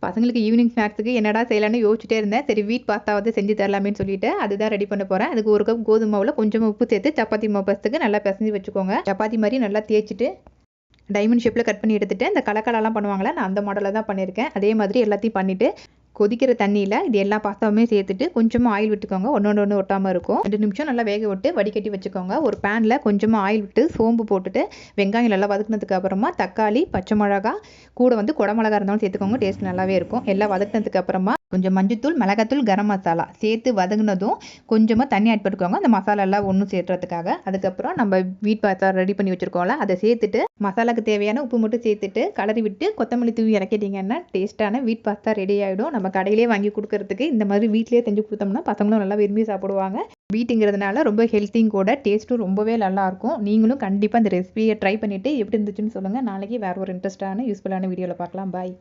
பசங்களுக்கு ஈவினிங் ஸ்நாக்ஸுக்கு என்னடா செய்யலான்னு யோசிச்சுட்டே இருந்தேன். சரி வீட் பாஸ்தாவது செஞ்சு தரலாமேன்னு சொல்லிட்டு அதுதான் ரெடி பண்ண போகிறேன். அதுக்கு 1 கப் கோதுமை மாவில் கொஞ்சமாக உப்பு சேர்த்து சப்பாத்தி மாவு பசத்துக்கு நல்லா பிசைஞ்சு வச்சுக்கோங்க. சப்பாத்தி மாதிரி நல்லா தேய்ச்சிட்டு டைமண்ட் ஷேப்பில் கட் பண்ணி எடுத்துகிட்டு இந்த கலக்கலாலாம் பண்ணுவாங்களே, நான் அந்த மாடலில் தான் பண்ணியிருக்கேன். அதே மாதிரி எல்லாத்தையும் பண்ணிவிட்டு கொதிக்கிற தண்ணியில் இது எல்லா பாஸ்தாவுமே சேர்த்துட்டு கொஞ்சமாக ஆயில் விட்டுக்கோங்க. ஒன்று ஒட்டாமல் இருக்கும். 2 நிமிஷம் நல்லா வேக விட்டு வடிகட்டி வச்சுக்கோங்க. ஒரு பேனில் கொஞ்சமாக ஆயில் விட்டு சோம்பு போட்டுட்டு வெங்காயம் நல்லா வதக்குனதுக்கு அப்புறமா தக்காளி, பச்சை மிளகா, கூட குடமிளகா இருந்தாலும் சேர்த்துக்கோங்க. டேஸ்ட் நல்லாவே இருக்கும். எல்லாம் வதக்குனதுக்கு அப்புறமா கொஞ்சம் மஞ்சத்தூள், மிளகாத்தூள், கரம் மசாலா சேர்த்து வதங்கினதும் கொஞ்சமாக தண்ணி ஆட் பண்ணிக்கோங்க. அந்த மசாலா எல்லாம் ஒன்றும் சேர்த்துறதுக்காக. அதுக்கப்புறம் நம்ம வீட் பாஸ்தா ரெடி பண்ணி வச்சுருக்கோம்ல, அதை சேர்த்துட்டு மசாலாவுக்கு தேவையான உப்பு மட்டும் சேர்த்துட்டு கலரி விட்டு கொத்தமல்லி தூவி இறக்கிட்டிங்கன்னா டேஸ்ட்டான வீட் பாஸ்தா ரெடி ஆகிடும். நம்ம கடையிலே வாங்கி கொடுக்கறதுக்கு இந்த மாதிரி வீட்டிலேயே செஞ்சு கொடுத்தோம்னா பசங்களும் நல்லா விரும்பி சாப்பிடுவாங்க. வீட்டுங்கிறதுனால ரொம்ப ஹெல்த்தியும் கூட, டேஸ்ட்டும் ரொம்பவே நல்லாயிருக்கும். நீங்களும் கண்டிப்பாக இந்த ரெசிபியை ட்ரை பண்ணிவிட்டு எப்படி இருந்துச்சுன்னு சொல்லுங்கள். நாளைக்கு வேறு ஒரு இன்ட்ரெஸ்டான யூஸ்ஃபுல்லான வீடியோவில் பார்க்கலாம். பாய்.